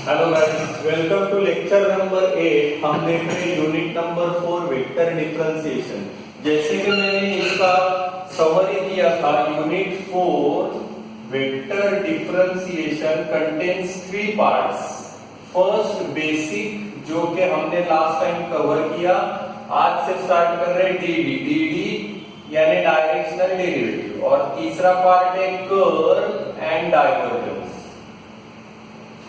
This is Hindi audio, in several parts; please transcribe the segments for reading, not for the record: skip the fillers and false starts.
Hello guys, welcome to lecture number 8। हम देख रहे हैं यूनिट नंबर 4 वेक्टर डिफरेंशिएशन। जैसे कि मैंने इसका समरी दिया था, unit 4 vector differentiation contains 3 parts. First basic, जो कि हमने लास्ट टाइम कवर किया। आज से स्टार्ट कर रहे हैं डीडी यानी डायरेक्शनल डेरिवेटिव, और तीसरा पार्ट है कर्ल एंड डाइवर्जेंस।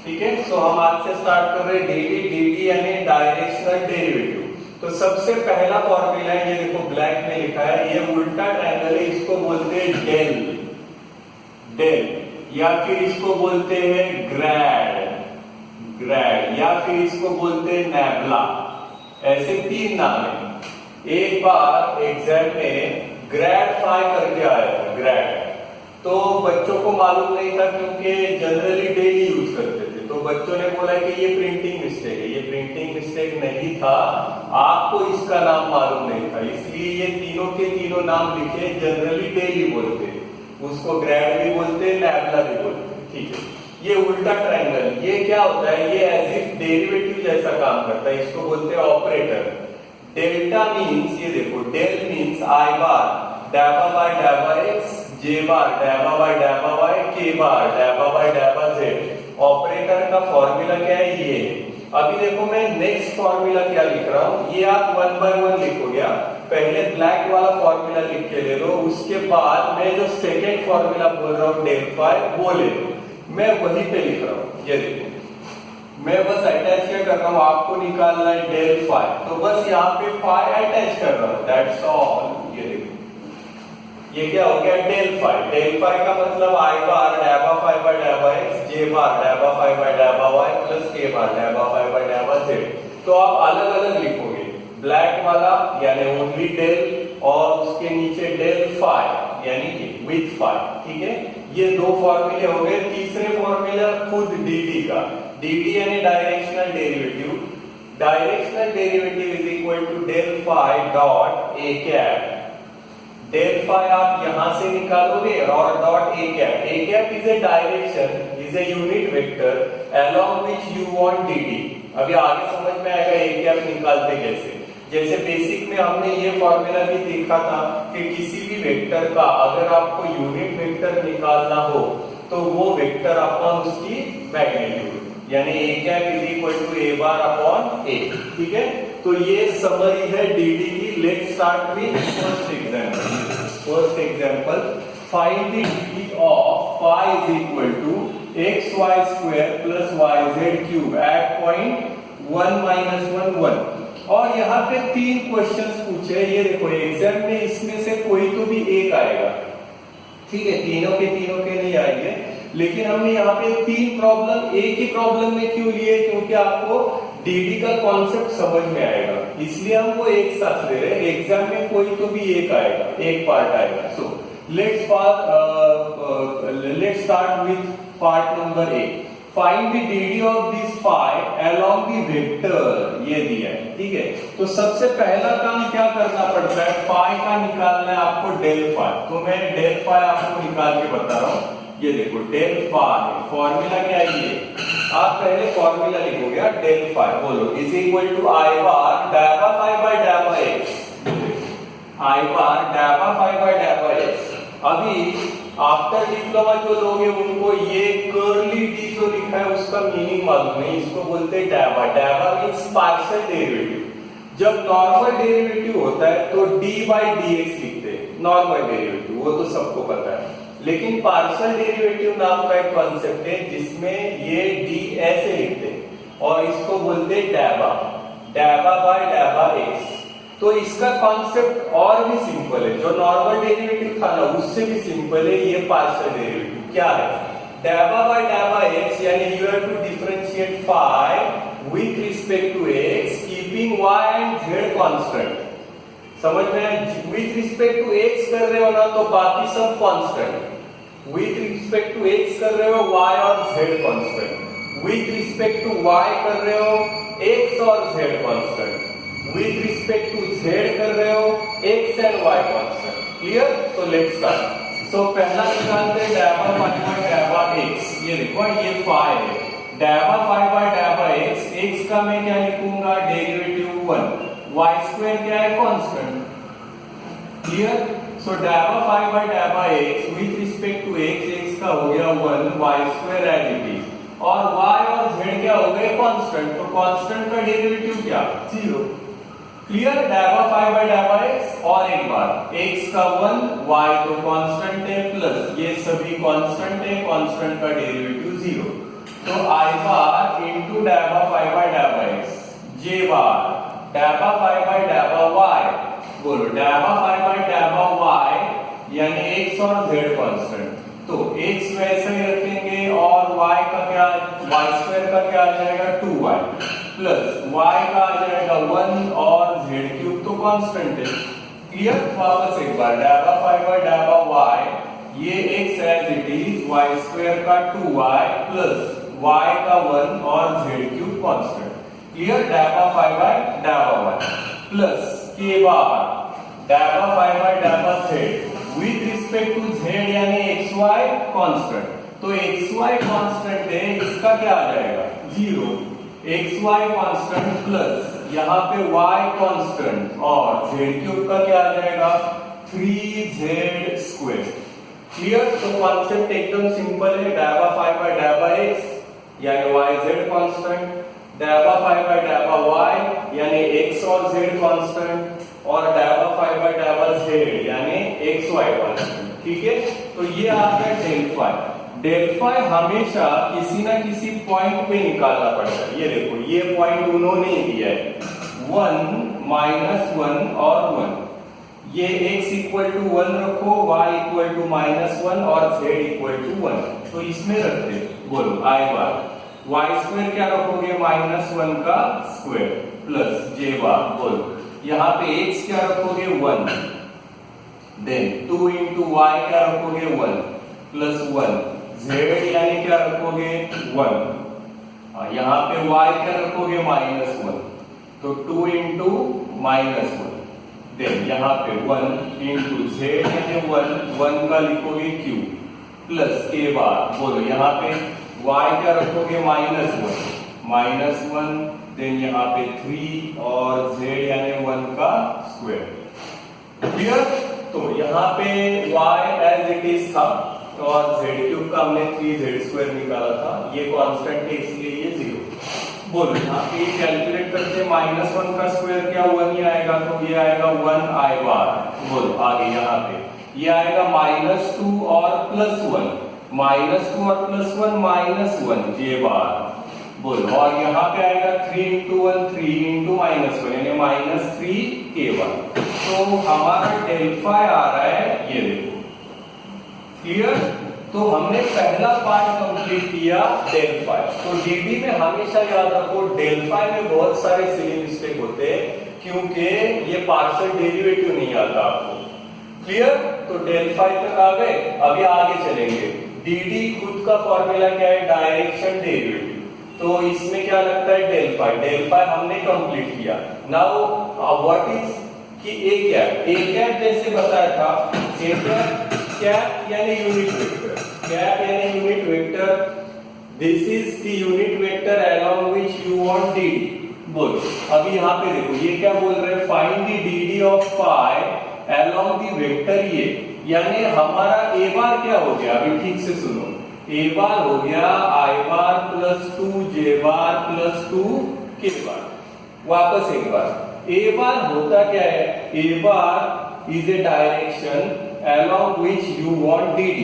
ठीक है, सो हम आज से स्टार्ट कर रहे हैं डीडी यानी डायरेक्शनल डेरिवेटिव। तो सबसे पहला फॉर्मूला है, ये देखो ब्लैक में लिखा है, ये उल्टा ट्रायंगल है, इसको बोलते हैं डेल, या फिर इसको बोलते हैं ग्रैड, या फिर इसको बोलते हैं नेबला। ऐसे 3 नाम है। एक बार एग्जाम में ग्रैड फाई करके आया था, ग्रैड, तो बच्चों को मालूम नहीं था क्योंकि जनरली डेली यूज करते थे। तो बच्चों ने बोला कि ये प्रिंटिंग मिस्टेक है। ये प्रिंटिंग मिस्टेक नहीं था, आपको इसका नाम मालूम नहीं था, इसलिए ये तीनों के तीनों नाम लिखे। जनरली डेली बोलते हैं, उसको ग्रैड भी बोलते हैं, नेबला भी बोलते हैं। ठीक है, ये उल्टा ट्रायंगल, ये क्या होता है, ये एज इफ डेरिवेटिव जैसा काम करता है, इसको बोलते हैं ऑपरेटर। डेल्टा मीन्स, ये देखो, डेल मीन्स आई बार डैबा बाय डैबा एक्स, जे बार डैबा बाय डैबा वाई, के बार डैबा बाय डैबा जेड। ऑपरेटर का फॉर्मूला क्या है, ये। अभी देखो मैं नेक्स्ट फॉर्मूला क्या लिख रहा हूं, ये आप 1 बाय 1 लिखोगे। पहले ब्लैक वाला फॉर्मूला लिख के ले लो, उसके बाद मैं जो सेकेंड फॉर्मूला बोल रहा हूं डेल फाई, वो ले लो। मैं वहीं पे लिख रहा हूं, ये देखो, मैं बस अटैच क्या कर रहा हूं, आपको निकालना है डेल फाई, तो बस यहाँ पे फाई अटैच कर रहा हूं, दैट्स ऑल। ये देखो, ये क्या हो गया, डेल फाई। डेल फाई का मतलब आई बार डैबा फाई बाय डैबा एक्स, जे बार डैबा फाई बाय डैबा वाई, प्लस के बार डैबा फाई बाय डैबा जेड। तो आप अलग अलग लिखोगे, ब्लैक वाला यानी ओनली डेल, और उसके नीचे डेल फाई यानी कि विद फाई। ठीक है, ये 2 फॉर्मूले हो गए। तीसरे फॉर्मूला खुद डीडी का, डीडी यानी directional derivative. Directional derivative is equal to del phi dot A cap. Del phi आप यहां से निकालोगे और dot A cap. A cap is a direction, is a unit vector along which you want DD. अभी आगे समझ में आएगा ए कैप निकालते कैसे। जैसे बेसिक में हमने ये फॉर्मूला भी देखा था कि किसी भी वेक्टर का अगर आपको यूनिट वेक्टर निकालना हो तो वो वेक्टर अपन उसकी मैग्नीट्यूड यानी ए cap is equal to a bar upon a. ठीक है, तो ये समरी है डीडी की। Let's start with first example. First example, find the DD of phi is equal to xy square plus yz cube at point 1 -1 1। और यहाँ पे 3 क्वेश्चंस पूछे। ये देखो, एग्जाम में इसमें से कोई तो भी एक आएगा। ठीक है, तीनों के नहीं आएंगे, लेकिन हमने यहाँ पे 3 प्रॉब्लम एक ही प्रॉब्लम में क्यों लिए, क्योंकि आपको डीडी का कॉन्सेप्ट समझ में आएगा, इसलिए हम वो एक साथ ले रहे हैं। एग्जाम में कोई तो भी एक आएगा, एक पार्ट आएगा। So let's start with part number 1। Find the DD of this phi along the vector, ये दिया है। ठीक है, तो सबसे पहला काम क्या करना पड़ता है, फाई का निकालना है आपको डेल फाई। तो मैं डेल फाई आपको निकाल के बता रहा हूं। ये देखो, डेल फाई फॉर्मूला क्या है, ये आप पहले फॉर्मूला लिखोगे, डेल फाई बोलो is equal to i bar डैबा फाई बाय डैबा एक्स, आई बार डैबा फाई बाय डैबा एक्स। अभी आफ्टर डिप्लोमा जो लोग हैं उनको ये कर्ली डी जो लिखा है उसका मीनिंग मालूम नहीं, इसको बोलते हैं डैबा। डैबा मींस पार्शियल डेरिवेटिव। जब नॉर्मल डेरिवेटिव होता है तो डी बाई डी एक्स लिखते हैं, नॉर्मल डेरिवेटिव, वो तो सबको पता है। लेकिन पार्शियल डेरिवेटिव नाम का एक कॉन्सेप्ट है जिसमें ये डी ऐसे लिखते हैं और इसको बोलते हैं डैबा, डैबा बाय डैबा एक्स। तो इसका कॉन्सेप्ट और भी सिंपल है, जो नॉर्मल डेरिवेटिव था ना उससे भी सिंपल है। ये पार्शियल डेरिवेटिव क्या है, डैबा बाय डैबा एक्स, यानी you have to differentiate phi with respect to x keeping y and z constant. समझ में, विथ रिस्पेक्ट टू एक्स कर रहे हो ना तो बाकी सब constant, with respect to x कर रहे हो वाई और z constant, with respect to y कर रहे हो एक्स और z constant, with respect to z कर रहे हो x and y constant. Clear? So let's start. So पहला निकालते हैं डैबा फाई बाय डैबा एक्स। ये देखो, ये फाई है, डायबा 5 बाय डायबा x, x का मैं क्या लिखूंगा डेरिवेटिव 1, y स्क्वायर क्या है कांस्टेंट, क्लियर। सो डायबा 5 बाय डायबा x with respect to x, x का हो गया 1, y square as it is, और y और z क्या हो गए कांस्टेंट, तो कांस्टेंट का डेरिवेटिव क्या 0, क्लियर। डायबा 5 बाय डायबा x, और एक बार x का 1, y तो कांस्टेंट है, प्लस ये सभी कांस्टेंट है, कांस्टेंट का डेरिवेटिव 0, तो i बार इनटू डायबा 5 बाय डायबा x, j बार डायबा 5 बाय डायबा y, बोलो डायबा 5 बाय डायबा y यानी x और z कांस्टेंट, तो x वैसे ही रखेंगे और y का क्या, y स्क्वायर का क्या आ जाएगा 2y, प्लस y का आ जाएगा 1 और z क्यूब तो कांस्टेंट है, क्लियर। वापस एक बार डायबा 5 बाय डायबा y, ये x as it is, y square का 2y प्लस y का 1 और z क्यूब कांस्टेंट, क्लियर। डायबा 5 बाय डायबा y प्लस के बार डायबा 5 बाय डायबा z with respect to z यानी xy कांस्टेंट, तो xy कांस्टेंट है, इसका क्या आ जाएगा 0, xy कांस्टेंट प्लस यहाँ पे y कांस्टेंट और z क्यूब का क्या आ जाएगा 3z स्क्वायर, क्लियर। तो कॉन्सेप्ट एकदम सिंपल है, डायबा 5 बाय डायबा x यानी yz कांस्टेंट, डायबा 5 बाय डायबा y यानी x और z कांस्टेंट, और डायबा 5 बाय डायबा z यानी xy कांस्टेंट, ठीक है। तो ये आ गया डेल फाई। डेल फाई हमेशा किसी ना किसी पॉइंट पे निकालना पड़ता है, ये देखो ये पॉइंट उन्होंने ही दिया है 1 -1 और 1, ये x इक्वल टू 1 रखो, y इक्वल टू -1 और z इक्वल टू 1, तो इसमें रखते, बोलो i बार y स्क्वायर क्या रखोगे -1 का स्क्वायर प्लस j बार, बोलो यहाँ पे x क्या रखोगे 1, देन 2 इंटू y क्या रखोगे 1 प्लस 1, z यानी क्या रखोगे 1, यहाँ पे y क्या रखोगे -1, तो 2 इंटू -1, देन यहाँ पे 1 इंटू z यानी 1 का लिखोगे q प्लस के बाद, बोलो यहाँ पे y क्या रखोगे -1, देन यहाँ पे 3 और z यानी 1 का स्क्वायर, क्लियर। तो यहाँ पे y एज इट इज था, तो और z क्यूब का हमने 3z स्क्वायर निकाला था, ये कांस्टेंट है इसलिए ये 0, बोलो यहाँ पे कैलकुलेट करते -1 का स्क्वायर क्या 1 ही आएगा, तो ये आएगा 1 i बार, बोलो आगे यहाँ पे ये आएगा -2 और +1, -2 और +1 j बार, बोलो, और यहाँ पे आएगा 3 इंटू 1 3 इंटू -1 यानी -3 के बार, तो हमारा डेल फाई आ रहा है ये देखो, क्लियर। तो हमने पहला पार्ट कंप्लीट किया डेल फाई। तो डीडी में हमेशा याद रखो डेल फाई में बहुत सारे सिली मिस्टेक होते हैं क्योंकि ये पार्शियल डेरिवेटिव नहीं आता आपको, क्लियर। तो डेल फाई तक आ गए, अभी आगे चलेंगे। डीडी खुद का फॉर्मूला क्या है, डायरेक्शन डेरिवेटिव, तो इसमें क्या लगता है डेल फाई। डेल फाई हमने कंप्लीट किया। नाउ व्हाट इज कि ए कैप जैसे बताया था, ए कैप यानी यूनिट वेक्टर, कैप यानी unit vector, this is the unit vector along which you want DD. बोलो अभी यहाँ पे देखो ये क्या बोल रहे हैं, find the DD of phi along the vector ये, यानी हमारा ए बार क्या हो गया, अभी ठीक से सुनो, ए बार हो गया आई बार प्लस 2 जे बार प्लस 2 के बार। वापस एक बार, ए बार होता क्या है, a bar is a direction along which you want dd,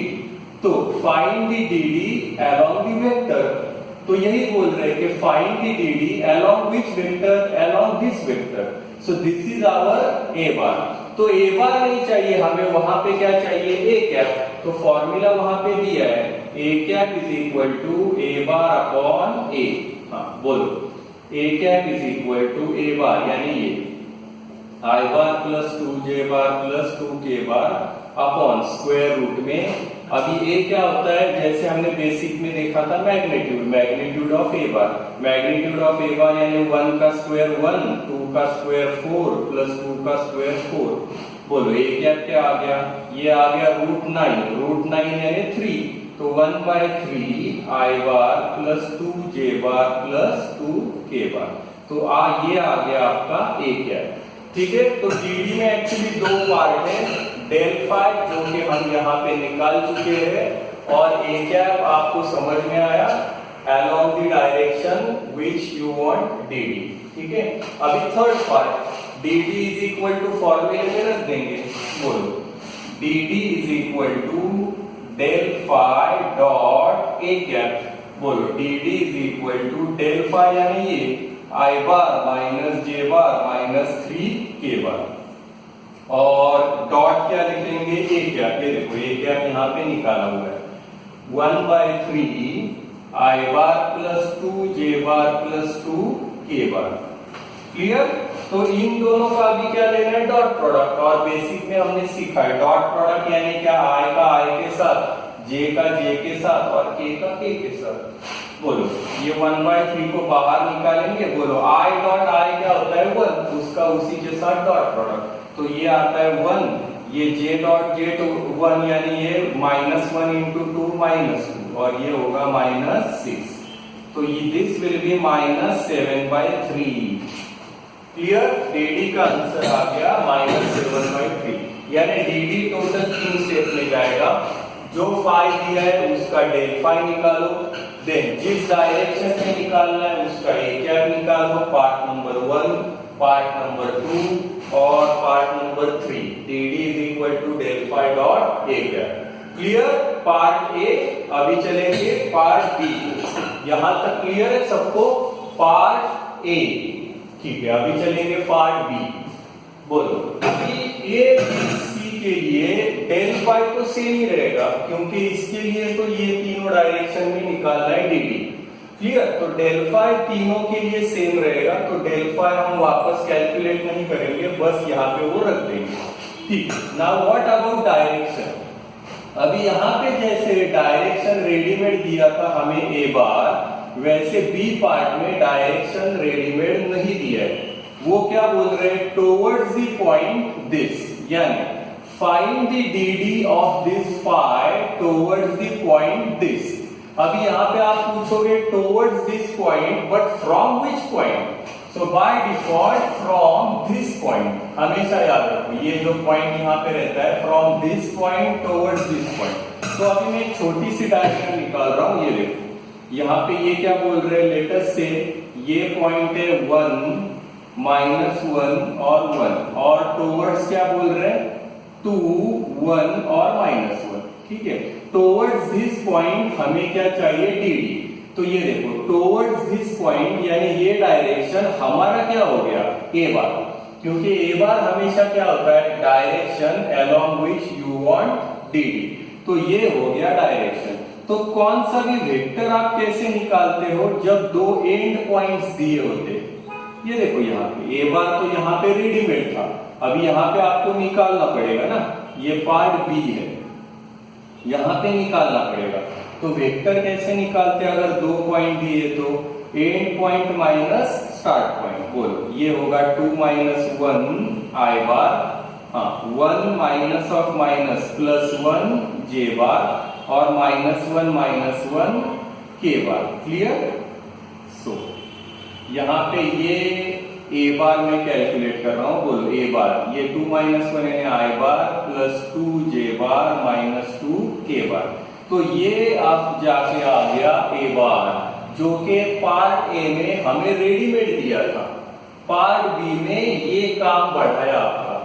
तो find the dd along the vector, तो यही बोल रहे हैं कि find the dd along which vector, along this vector, so this is our a bar। तो a bar नहीं चाहिए हमें, वहां पे क्या चाहिए a कैप, तो फॉर्मूला वहां पे दिया है a cap is equal to a bar upon a। हाँ बोलो, a cap is equal to a bar यानी ये i bar plus 2 j bar plus 2 k bar upon square root में। अभी ए क्या होता है, जैसे हमने बेसिक में देखा था magnitude of a bar, magnitude of a bar यानी 1 का स्क्वायर 1, 2 का स्क्वायर 4 प्लस 2 का स्क्वायर 4। बोलो ए क्या आ गया, ये आ गया √9 यानी 3, तो 1/3 आई बार प्लस 2 जे बार प्लस 2 के बार। तो ये आ गया आपका ए कैप। ठीक है, तो dd में एक्चुअली दो पार्ट है, डेल फाई जो कि हम यहाँ पे निकाल चुके हैं, और ए कैप आपको समझ में आया along the direction which you want dd। ठीक है, अभी third part dd is equal to फॉर्मूले में रख देंगे। बोलो dd is equal to del phi dot A cap. बोलो dd is equal to del phi यानी ये आई बार माइनस जे बार माइनस 3 के बार, और डॉट क्या लिखेंगे ए कैप। ये देखो ए कैप यहाँ पे निकाला हुआ है 1/3 आई बार प्लस 2 जे बार प्लस 2 के बार। क्लियर? तो इन दोनों का अभी क्या लेना है, डॉट प्रोडक्ट। और बेसिक में हमने सीखा है डॉट प्रोडक्ट यानी क्या, आई का आई के साथ, जे का जे के साथ और के का के के साथ। बोलो ये 1/3 को बाहर निकालेंगे। बोलो आई डॉट आई क्या होता है 1, उसका उसी के साथ डॉट प्रोडक्ट, तो ये आता है 1। ये j डॉट जे तो 1 यानी ये -1 इंटू 2 -2, और ये होगा -6। तो ये this will be -7/3। Clear? dd का आंसर आ गया -7/3, यानी dd टोटल 3 स्टेप में जाएगा। जो फाई दिया है उसका डेल फाई निकालो, देन जिस डायरेक्शन में निकालना है उसका ए कैप निकालो, पार्ट नंबर 1, पार्ट नंबर 2 और part number 3। dd is equal to del phi dot A cap. Clear? Part A. अभी चलेंगे पार्ट बी। यहां तक क्लियर है सबको? Part A. ठीक है, अभी चलेंगे पार्ट बी। बोलो अभी ए बी सी के लिए डेल फाई तो सेम ही रहेगा, क्योंकि इसके लिए तो ये तीनों डायरेक्शन में निकालना है dd। क्लियर? तो डेल फाई तीनों के लिए सेम रहेगा, तो डेल फाई हम वापस कैलकुलेट नहीं करेंगे, बस यहाँ पे वो रख देंगे। ठीक, नाउ व्हाट अबाउट डायरेक्शन। अभी यहाँ पे जैसे डायरेक्शन रेडीमेड दिया था हमें ए बार, वैसे बी पार्ट में डायरेक्शन रेडीमेड नहीं दिया है। वो क्या बोल रहे हैं, टुवर्ड्स द पॉइंट दिस, यानी find the dd of this phi towards the point this. अभी यहाँ पे आप पूछोगे towards this point, but from which point? So by default from this point. हमेशा याद रखो ये जो पॉइंट यहाँ पे रहता है, from this point towards this point. तो अभी मैं एक छोटी सी डायरेक्शन निकाल रहा हूँ। ये देखो यहाँ पे ये क्या बोल रहे हैं, लेटस से ये पॉइंट है 1, -1 और 1, और टुवर्ड्स क्या बोल रहे हैं 2, 1 और -1। ठीक है, टुवर्ड्स दिस पॉइंट हमें क्या चाहिए dd। तो ये देखो टुवर्ड्स दिस पॉइंट यानी ये डायरेक्शन हमारा क्या हो गया ए बार, क्योंकि ए बार हमेशा क्या होता है direction along which you want dd। तो ये हो गया डायरेक्शन। तो कौन सा भी वेक्टर आप कैसे निकालते हो, जब दो एंड पॉइंट्स दिए होते। ये देखो यहाँ पे ए बार तो यहाँ पे रेडीमेड था, अभी यहाँ पे आपको निकालना पड़ेगा ना। ये पार्ट बी है, यहाँ पे निकालना पड़ेगा। तो वेक्टर कैसे निकालते हैं, अगर दो पॉइंट दिए तो and point minus start point. बोलो ये होगा 2 - 1 आई बार, हाँ 1 माइनस ऑफ माइनस +1 जे बार, और -1 - 1 के बार। क्लियर? सो यहाँ पे ये ए बार में कैलकुलेट कर रहा हूं। बोलो ए बार, ये 2 - 1 यानी आई बार +2 जे बार -2 के बार। तो ये आप जाके आ गया ए बार, जो कि पार्ट ए में हमें रेडीमेड दिया था। पार्ट बी में ये काम बढ़ाया आपका।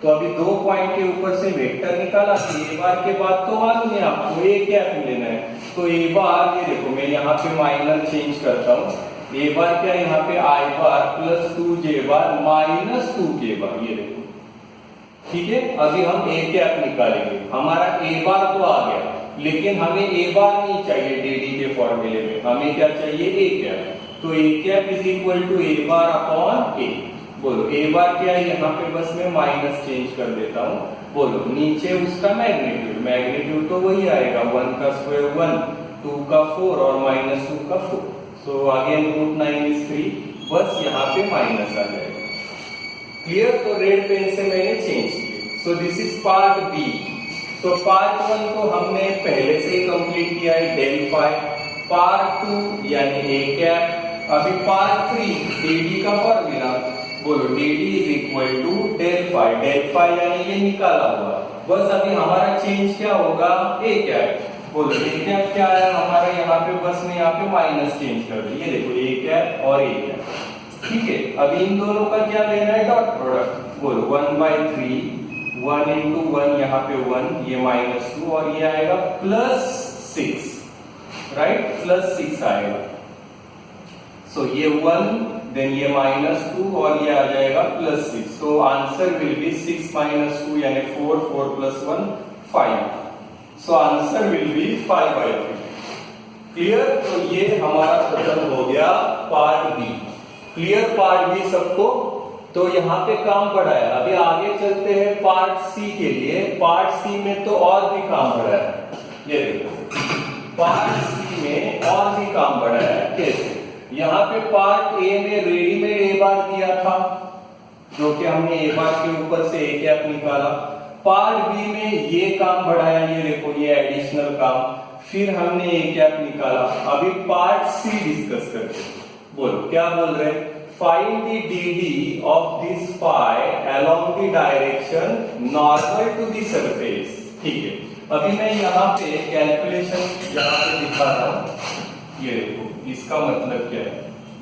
तो अभी दो पॉइंट के ऊपर से वेक्टर निकाला, ए बार के बाद तो मालूम है आपको ए कैप लेना है। तो ए बार, ये देखो मैं यहाँ पे माइनर चेंज करता हूँ। ए बार क्या, यहाँ पे आई बार +2 जे बार -2 के बार। ये देखो ठीक है, अभी हम ए कैप निकालेंगे। हमारा ए बार तो आ गया, लेकिन हमें ए बार नहीं चाहिए dd के फॉर्मूले में, हमें क्या चाहिए ए कैप। तो a cap is equal to a bar upon a. बोलो ए बार क्या है, यहाँ पे बस मैं माइनस चेंज कर देता हूँ। बोलो नीचे उसका मैग्नीट्यूड, मैग्नीट्यूड तो वही आएगा 1 का स्क्वायर 1, 2 का 4 और -2 का 4। सो अगेन √9 इज 3, बस यहाँ पे माइनस आ जाएगा। क्लियर? तो रेड पेन से मैंने चेंज किया। So this is part B. तो पार्ट 1 को हमने पहले से ही कंप्लीट किया है, डेल फाई। पार्ट 2 यानी ए कैप। अभी पार्ट 3 डी का फॉर्मूला, बोलो D is equal to del phi यानी ये निकाला हुआ। बस अभी हमारा चेंज क्या होगा, ए कैप। बोलो ए कैप क्या है हमारा यहाँ पे, बस में यहाँ पे माइनस चेंज कर दो, ये देखो ए कैप और ए कैप। ठीक है, अभी इन दोनों का क्या लेना है, डॉट प्रोडक्ट। बोलो 1/3, 1 into 1 यहाँ पे 1, ये -2 और ये आएगा +6, राइट, +6 आएगा। सो ये 1 देन ये -2 और ये आ जाएगा +6। तो आंसर विल बी 6 - 2 यानी 4, 4 + 1 5। So answer will be 5/3। Clear? तो ये हमारा खत्म हो गया part B. Clear part B सबको? तो यहाँ पे काम पड़ा है। अभी आगे चलते हैं पार्ट सी के लिए। पार्ट सी में तो और भी काम पड़ा है, ये देखो पार्ट सी में और भी काम पड़ा है। कैसे? यहाँ पे पार्ट ए में रेडीमेड ए बार दिया था, जो कि हमने ए बार के ऊपर से ए कैप निकाला। पार्ट बी में ये काम बढ़ाया, ये देखो ये एडिशनल काम, फिर हमने ए कैप निकाला। अभी पार्ट सी डिस्कस करते हैं। बोलो क्या बोल रहे हैं, find the dd of this phi along the direction normal to the surface. ठीक है, अभी मैं यहाँ पे कैलकुलेशन यहाँ पे दिखा रहा हूँ, ये देखो इसका मतलब क्या है,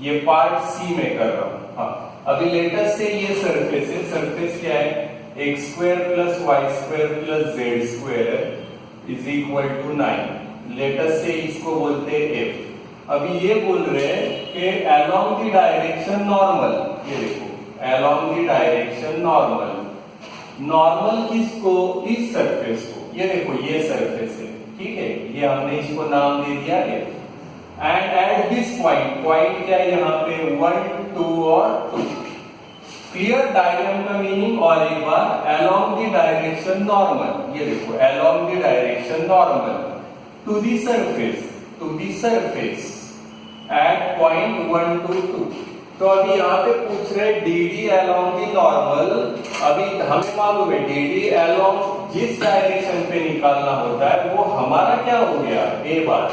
ये पार्ट सी में कर रहा हूँ। हाँ, अभी लेटेस्ट से ये सरफेस है, सरफेस क्या है, x² + y² + z² is equal to 9। Latest से इसको बोलते हैं f। अभी ये बोल रहे हैं कि अलोंग द डायरेक्शन नॉर्मल, ये देखो along the direction normal. Normal किसको, इस सरफेस को, ये देखो ये सरफेस है, ठीक है, ये हमने इसको नाम दे दिया f। And at this point, point क्या है यहाँ पे, 1, 2 और 2। क्लियर डायग्राम का मीनिंग? और एक बार, अलोंग द डायरेक्शन नॉर्मल, ये देखो along the direction normal to the surface, to the surface at point 1, 2, 2। तो अभी यहाँ पे पूछ रहे dd अलोंग द नॉर्मल। अभी हमें मालूम है dd अलोंग जिस डायरेक्शन पे निकालना होता है वो हमारा क्या हो गया, a बार।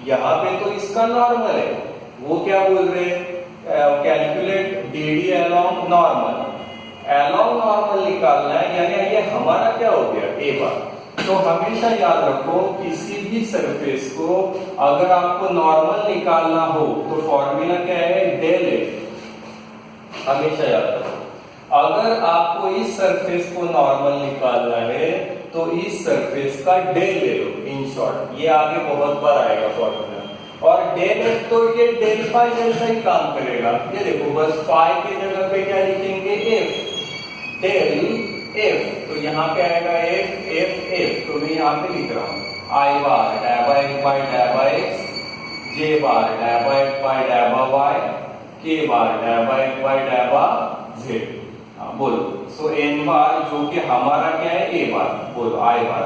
यहाँ पे तो इसका नॉर्मल है, वो क्या बोल रहे हैं, calculate dd along normal. Along normal निकालना है, यानी ये हमारा क्या हो गया, a बार। तो हमेशा याद रखो, किसी भी सरफेस को अगर आपको नॉर्मल निकालना हो तो फॉर्मूला क्या है, डेल f। हमेशा याद रखो, अगर आपको इस सरफेस को नॉर्मल निकालना है तो इस सरफेस का डेल ले लो। इन शॉर्ट ये आगे बहुत बार आएगा फॉर्मूला। और डेल f तो ये डेल फाई जैसा ही काम करेगा। ये देखो बस फाई के जगह पे क्या लिखेंगे, f, डेल f। तो यहाँ पे आएगा f। तो मैं यहाँ पे लिख रहा हूँ I बार डैबा x बाय डैबा x, j बार डैबा x बाय डैबा y, k बार डैबा x बाय डैबा z। बोलो, सो n बार जो कि हमारा क्या है, a बार। बोलो I बार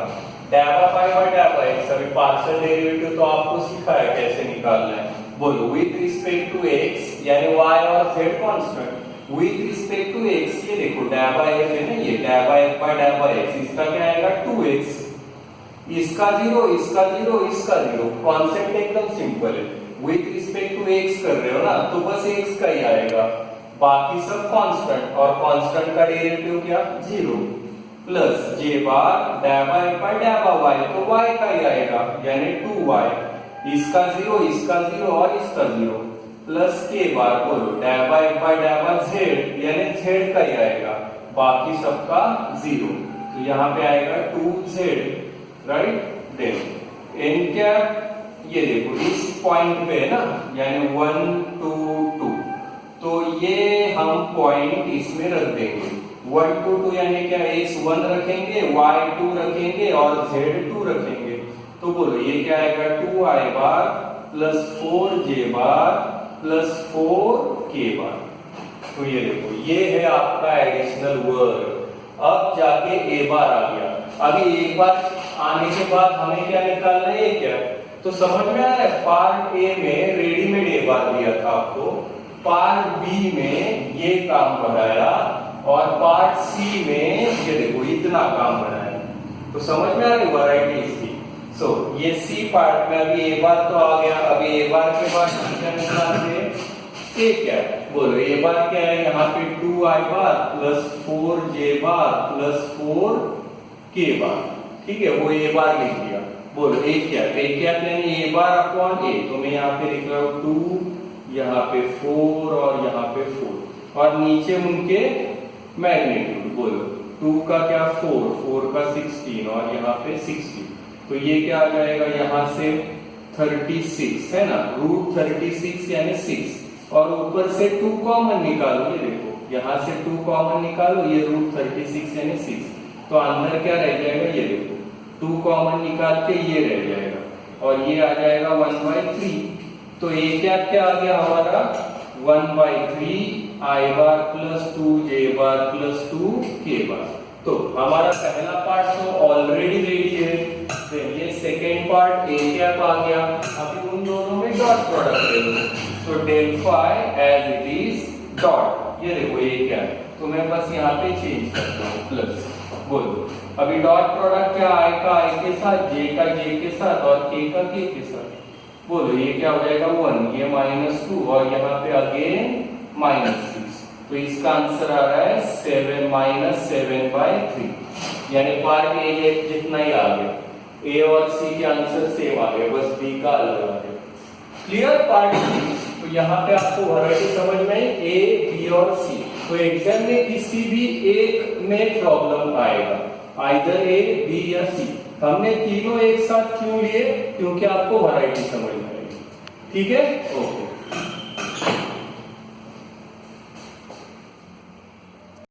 डैबा फाई बाय डैबा x। अभी पार्शियल डेरिवेटिव तो आपको सिखाया कैसे निकालना है। बोलो विद रिस्पेक्ट टू x, यानी y और z कांस्टेंट। विद रिस्पेक्ट टू x, ये देखो डैबा f है ना, ये डैबा f बाय डैबा x, इसका क्या आएगा 2x, इसका 0, इसका 0, इसका 0। कॉन्सेप्ट एकदम सिंपल है। विद रिस्पेक्ट टू x कर रहे हो ना, तो बस x का ही आएगा, बाकी सब कांस्टेंट। और कांस्टेंट का डेरिवेटिव क्या, 0 plus j bar डैबा f by डैबा y, तो y का ही आएगा यानी 2y, इसका 0, इसका 0 और इसका 0 प्लस के बार, बोलो डैबा f बाय डैबा z, यानी z का ही आएगा, बाकी सबका 0। तो यहाँ पे आएगा 2z, राइट। देन n क्या, ये देखो इस पॉइंट पे है ना, यानी 1, 2, 2। तो ये हम पॉइंट इसमें रख देंगे। 1, 2, 2 यानी क्या, x1 रखेंगे, y2 रखेंगे और z2 रखेंगे। तो बोलो ये क्या आएगा, 2i बार प्लस 4j बार प्लस 4k बार। तो ये देखो ये है आपका एडिशनल वर्क। अब जाके a बार आ गया। अभी एक बार आने के बाद हमें क्या निकालना है, क्या, तो समझ में आ रहा है। पार्ट ए में रेडीमेड a बार दिया था आपको, पार्ट बी में ये काम बढ़ाया और पार्ट सी में ये देखो इतना काम बढ़ाया। तो समझ में आ रही वैरायटी इसकी। सो ये सी पार्ट में अभी ए बार तो आ गया, अभी ए बार के बाद क्या निकालते हैं, ए क्या है, बोलो ए बार क्या है, यहाँ पे 2i बार प्लस 4j बार प्लस 4k बार, ठीक है, वो ए बार लिख दिया। बोलो ए क्या, ए क्या यानी ए बार अपॉन ए, तो मैं यहाँ पे लिख रहा हूँ 2, यहाँ पे 4 और यहाँ पे 4 और नीचे उनके मैग्नीट्यूड। बोलो 2 का क्या 4 का 16 और यहाँ पे 60, तो ये क्या आ जाएगा यहाँ से 36 है ना, रूट 36 यानी 6 और ऊपर से 2 कॉमन निकालो, ये देखो यहाँ से 2 कॉमन निकालो, ये रूट 36 यानी 6, तो अंदर क्या रह जाएगा, ये देखो 2 कॉमन निकाल के ये रह जाएगा और ये आ जाएगा 1/3, तो ये क्या क्या आ गया हमारा 1/3 i bar plus 2j bar plus 2k बार। तो हमारा पहला पार्ट तो ऑलरेडी रेडी है, ये सेकेंड पार्ट ए कैप आ गया, अभी उन दोनों में डॉट प्रोडक्ट ले लो, तो del phi as it is dot, ये देखो ये क्या है, तो मैं बस यहाँ पे चेंज करता हूँ प्लस। बोलो अभी डॉट प्रोडक्ट क्या, i का i के साथ, j का j के साथ और k का k के साथ। बोलो ये क्या हो जाएगा 1, ये -2 और यहाँ पे अगेन -6, तो इसका आंसर आ रहा है 7 7/3, यानी पार्ट ए जितना ही आ गया, ए और सी के आंसर सेम आ गए, बस बी का अलग आ गया। क्लियर पार्ट सी, तो यहाँ पे आपको वैरायटी समझ में आई, ए बी और सी, तो एग्जाम में किसी भी एक में प्रॉब्लम आएगा, आइदर ए बी या सी। हमने तीनों एक साथ क्यों लिए, क्योंकि आपको वैरायटी समझ में आएगी, ठीक है, ओके।